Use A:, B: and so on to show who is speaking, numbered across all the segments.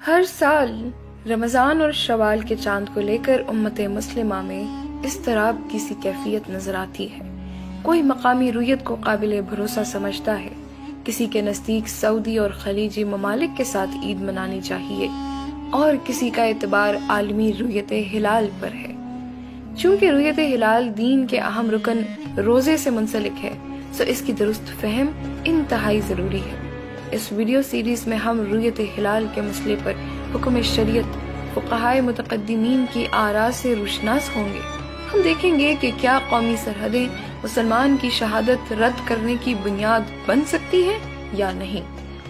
A: ہر سال رمضان اور شوال کے چاند کو لے کر امت مسلمہ میں اضطراب کی سی کیفیت نظر آتی ہے۔ کوئی مقامی رویت کو قابل بھروسہ سمجھتا ہے، کسی کے نزدیک سعودی اور خلیجی ممالک کے ساتھ عید منانی چاہیے، اور کسی کا اعتبار عالمی رویت ہلال پر ہے۔ چونکہ رویت ہلال دین کے اہم رکن روزے سے منسلک ہے، سو اس کی درست فہم انتہائی ضروری ہے۔ اس ویڈیو سیریز میں ہم رویت ہلال کے مسئلے پر حکم شریعت، فقہائے متقدمین کی آراء سے روشناس ہوں گے۔ ہم دیکھیں گے کہ کیا قومی سرحدیں مسلمان کی شہادت رد کرنے کی بنیاد بن سکتی ہیں یا نہیں،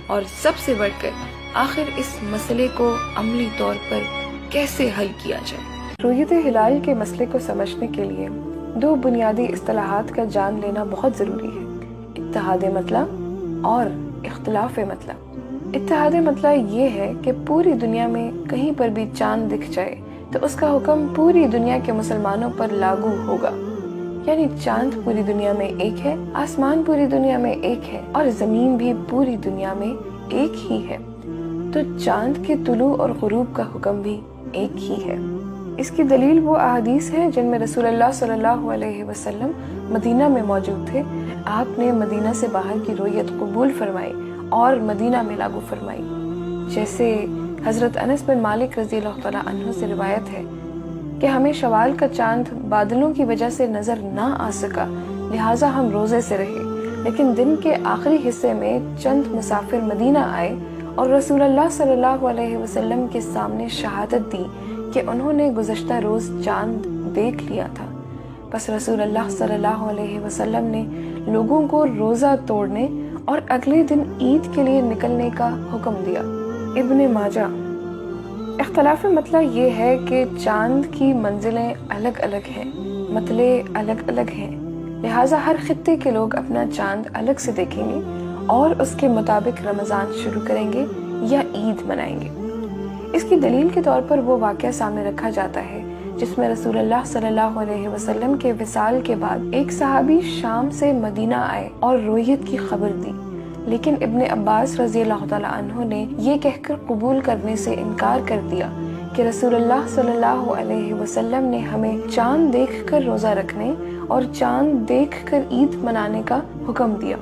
A: اور سب سے بڑھ کر آخر اس مسئلے کو عملی طور پر کیسے حل کیا جائے۔ رویت ہلال کے مسئلے کو سمجھنے کے لیے دو بنیادی اصطلاحات کا جان لینا بہت ضروری ہے: اتحاد مطلع اور اختلاف مطلع۔ اتحاد مطلع یہ ہے کہ پوری دنیا میں کہیں پر بھی چاند دکھ جائے تو اس کا حکم پوری دنیا کے مسلمانوں پر لاگو ہوگا، یعنی چاند پوری دنیا میں ایک ہے، آسمان پوری دنیا میں ایک ہے، اور زمین بھی پوری دنیا میں ایک ہی ہے، تو چاند کے طلوع اور غروب کا حکم بھی ایک ہی ہے۔ اس کی دلیل وہ احادیث ہیں جن میں رسول اللہ صلی اللہ علیہ وسلم مدینہ میں موجود تھے۔ آپ نے مدینہ سے باہر کی رویت قبول فرمائی اور مدینہ میں لاگو فرمائی، جیسے حضرت انس بن مالک رضی اللہ تعالیٰ عنہ سے روایت ہے کہ ہمیں شوال کا چاند بادلوں کی وجہ سے نظر نہ آ سکا، لہٰذا ہم روزے سے رہے، لیکن دن کے آخری حصے میں چند مسافر مدینہ آئے اور رسول اللہ صلی اللہ علیہ وسلم کے سامنے شہادت دی کہ انہوں نے گزشتہ روز چاند دیکھ لیا تھا۔ بس رسول اللہ صلی اللہ علیہ وسلم نے لوگوں کو روزہ توڑنے اور اگلے دن عید کے لیے نکلنے کا حکم دیا۔ ابن ماجہ۔ اختلاف مطلع یہ ہے کہ چاند کی منزلیں الگ الگ ہیں، مطلع الگ الگ ہیں، لہٰذا ہر خطے کے لوگ اپنا چاند الگ سے دیکھیں گے اور اس کے مطابق رمضان شروع کریں گے یا عید منائیں گے۔ اس کی دلیل کے طور پر وہ واقعہ سامنے رکھا جاتا ہے جس میں رسول اللہ صلی اللہ علیہ وسلم کے وصال کے بعد ایک صحابی شام سے مدینہ آئے اور رویت کی خبر دی، لیکن ابن عباس رضی اللہ تعالیٰ عنہ نے یہ کہہ کر قبول کرنے سے انکار کر دیا کہ رسول اللہ صلی اللہ علیہ وسلم نے ہمیں چاند دیکھ کر روزہ رکھنے اور چاند دیکھ کر عید منانے کا حکم دیا۔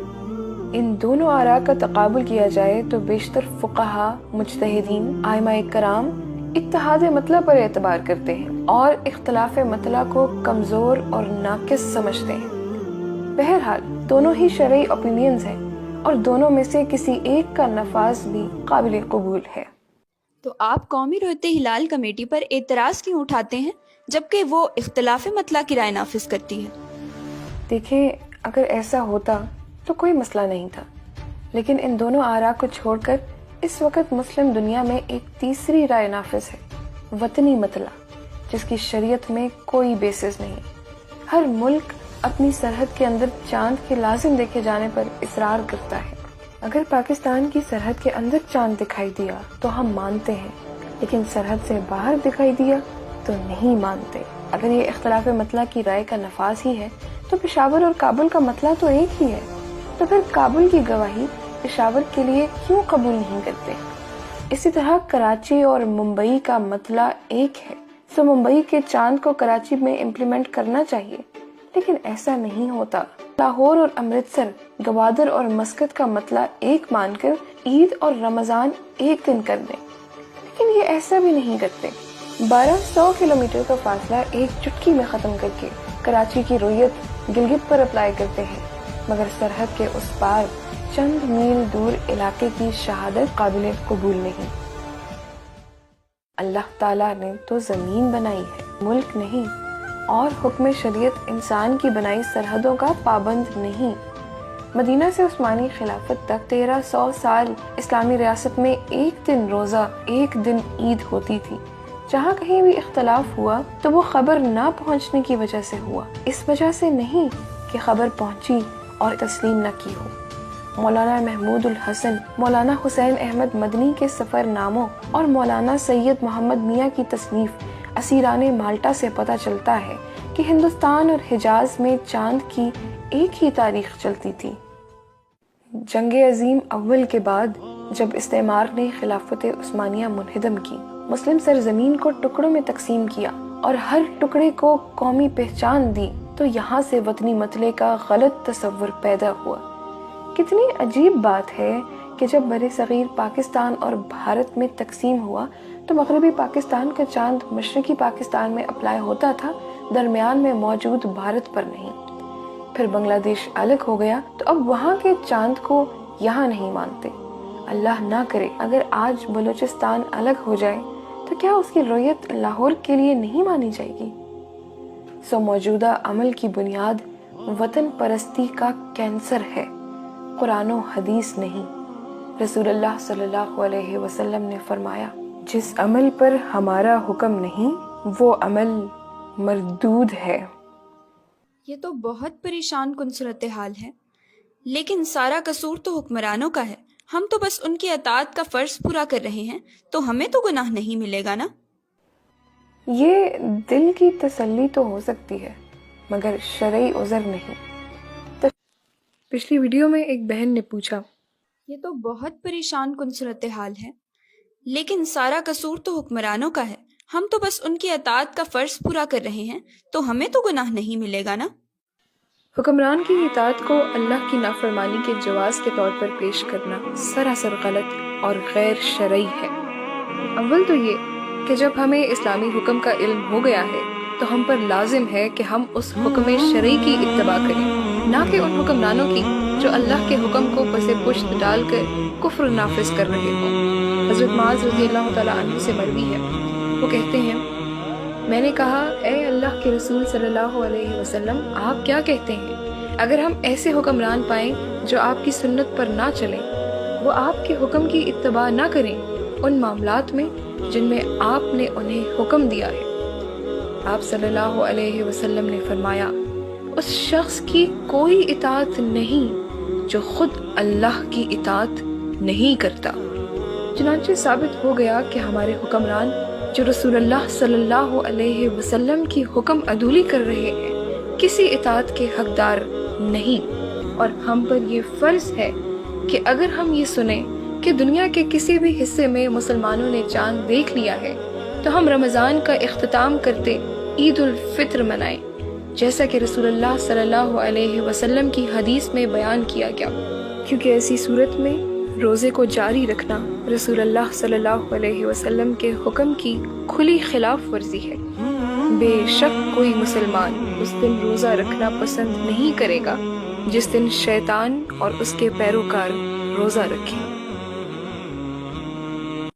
A: ان دونوں آراء کا تقابل کیا جائے تو بیشتر فقہا، مجتہدین، ائمہ کرام اتحاد مطلع پر اعتبار کرتے ہیں اور اختلاف مطلع کو کمزور اور ناقص سمجھتے ہیں۔ بہرحال دونوں ہی شرعی اوپینینز ہیں اور دونوں میں سے کسی ایک کا نفاذ بھی قابل قبول ہے۔
B: تو آپ قومی رویت ہلال کمیٹی پر اعتراض کیوں اٹھاتے ہیں جبکہ وہ اختلاف مطلع کی رائے نافذ کرتی ہے؟
A: دیکھیں، اگر ایسا ہوتا تو کوئی مسئلہ نہیں تھا، لیکن ان دونوں آراء کو چھوڑ کر اس وقت مسلم دنیا میں ایک تیسری رائے نافذ ہے، وطنی مطلع، جس کی شریعت میں کوئی بیسس نہیں۔ ہر ملک اپنی سرحد کے اندر چاند کے لازم دیکھے جانے پر اصرار کرتا ہے۔ اگر پاکستان کی سرحد کے اندر چاند دکھائی دیا تو ہم مانتے ہیں، لیکن سرحد سے باہر دکھائی دیا تو نہیں مانتے۔ اگر یہ اختلاف مطلع کی رائے کا نفاذ ہی ہے تو پشاور اور کابل کا مطلع تو ایک ہی ہے، تو پھر کابل کی گواہی پشاور کے لیے کیوں قبول نہیں کرتے؟ اسی طرح کراچی اور ممبئی کا مطلع ایک ہے، تو ممبئی کے چاند کو کراچی میں امپلیمنٹ کرنا چاہیے، لیکن ایسا نہیں ہوتا۔ لاہور اور امرتسر، گوادر اور مسقط کا مطلع ایک مان کر عید اور رمضان ایک دن کر دیں، لیکن یہ ایسا بھی نہیں کرتے۔ 1200 کلومیٹر کا فاصلہ ایک چٹکی میں ختم کر کے کراچی کی رویت گلگت پر اپلائی کرتے ہیں، مگر سرحد کے اس پار چند میل دور علاقے کی شہادت قابل قبول نہیں۔ اللہ تعالیٰ نے تو زمین بنائی ہے، ملک نہیں، اور حکم شریعت انسان کی بنائی سرحدوں کا پابند نہیں۔ مدینہ سے عثمانی خلافت تک 1300 سال اسلامی ریاست میں ایک دن روزہ، ایک دن عید ہوتی تھی۔ جہاں کہیں بھی اختلاف ہوا تو وہ خبر نہ پہنچنے کی وجہ سے ہوا، اس وجہ سے نہیں کہ خبر پہنچی اور تسلیم نہ کی ہو۔ مولانا محمود الحسن، مولانا حسین احمد مدنی کے سفر ناموں اور مولانا سید محمد میاں کی تصنیف اسیران مالٹا سے پتہ چلتا ہے کہ ہندوستان اور حجاز میں چاند کی ایک ہی تاریخ چلتی تھی۔ جنگ عظیم اول کے بعد جب استعمار نے خلافت عثمانیہ منہدم کی، مسلم سرزمین کو ٹکڑوں میں تقسیم کیا اور ہر ٹکڑے کو قومی پہچان دی، تو یہاں سے وطنی مسئلے کا غلط تصور پیدا ہوا۔ کتنی عجیب بات ہے کہ جب بر صغیر پاکستان اور بھارت میں تقسیم ہوا تو مغربی پاکستان کا چاند مشرقی پاکستان میں اپلائی ہوتا تھا، درمیان میں موجود بھارت پر نہیں۔ پھر بنگلہ دیش الگ ہو گیا تو اب وہاں کے چاند کو یہاں نہیں مانتے۔ اللہ نہ کرے اگر آج بلوچستان الگ ہو جائے تو کیا اس کی رویت لاہور کے لیے نہیں مانی جائے گی؟ سو موجودہ عمل کی بنیاد وطن پرستی کا کینسر ہے، قرآن و حدیث نہیں۔ رسول اللہ صلی اللہ علیہ وسلم نے فرمایا، جس عمل پر ہمارا حکم نہیں وہ عمل مردود ہے۔
B: یہ تو بہت پریشان کن صورتحال ہے، لیکن سارا قصور تو حکمرانوں کا ہے۔ ہم تو بس ان کی اطاعت کا فرض پورا کر رہے ہیں، تو ہمیں تو گناہ نہیں ملے گا نا؟
A: یہ دل کی تسلی تو ہو سکتی ہے مگر شرعی عذر نہیں۔ پچھلی ویڈیو میں ایک بہن نے پوچھا،
B: یہ تو بہت پریشان کن صورتحال ہے، لیکن سارا قصور تو حکمرانوں کا ہے۔ ہم تو بس ان کی اطاعت کا فرض پورا کر رہے ہیں، تو ہمیں تو گناہ نہیں ملے گا نا؟
A: حکمران کی اطاعت کو اللہ کی نافرمانی کے جواز کے طور پر پیش کرنا سراسر غلط اور غیر شرعی ہے۔ اول تو یہ کہ جب ہمیں اسلامی حکم کا علم ہو گیا ہے تو ہم پر لازم ہے کہ ہم اس حکم شرعی کی اتباع کریں، نہ کہ ان حکمرانوں کی جو اللہ کے حکم کو پس پشت ڈال کر کفر نافذ کر رہے ہوں۔ حضرت معاذ رضی اللہ تعالیٰ عنہ سے مروی ہے، وہ کہتے ہیں، میں نے کہا، اے اللہ کے رسول صلی اللہ علیہ وسلم، آپ کیا کہتے ہیں اگر ہم ایسے حکمران پائیں جو آپ کی سنت پر نہ چلیں، وہ آپ کے حکم کی اتباع نہ کریں ان معاملات میں جن میں آپ نے انہیں حکم دیا ہے؟ آپ صلی اللہ علیہ وسلم نے فرمایا، اس شخص کی کوئی اطاعت نہیں جو خود اللہ کی اطاعت نہیں کرتا۔ چنانچہ ثابت ہو گیا کہ ہمارے حکمران جو رسول اللہ صلی اللہ علیہ وسلم کی حکم عدولی کر رہے ہیں، کسی اطاعت کے حقدار نہیں، اور ہم پر یہ فرض ہے کہ اگر ہم یہ سنیں کہ دنیا کے کسی بھی حصے میں مسلمانوں نے چاند دیکھ لیا ہے تو ہم رمضان کا اختتام کرتے عید الفطر منائیں، جیسا کہ رسول اللہ صلی اللہ علیہ وسلم کی حدیث میں بیان کیا گیا، کیونکہ ایسی صورت میں روزے کو جاری رکھنا رسول اللہ صلی اللہ علیہ وسلم کے حکم کی کھلی خلاف ورزی ہے۔ بے شک کوئی مسلمان اس دن روزہ رکھنا پسند نہیں کرے گا جس دن شیطان اور اس کے پیروکار روزہ رکھیں۔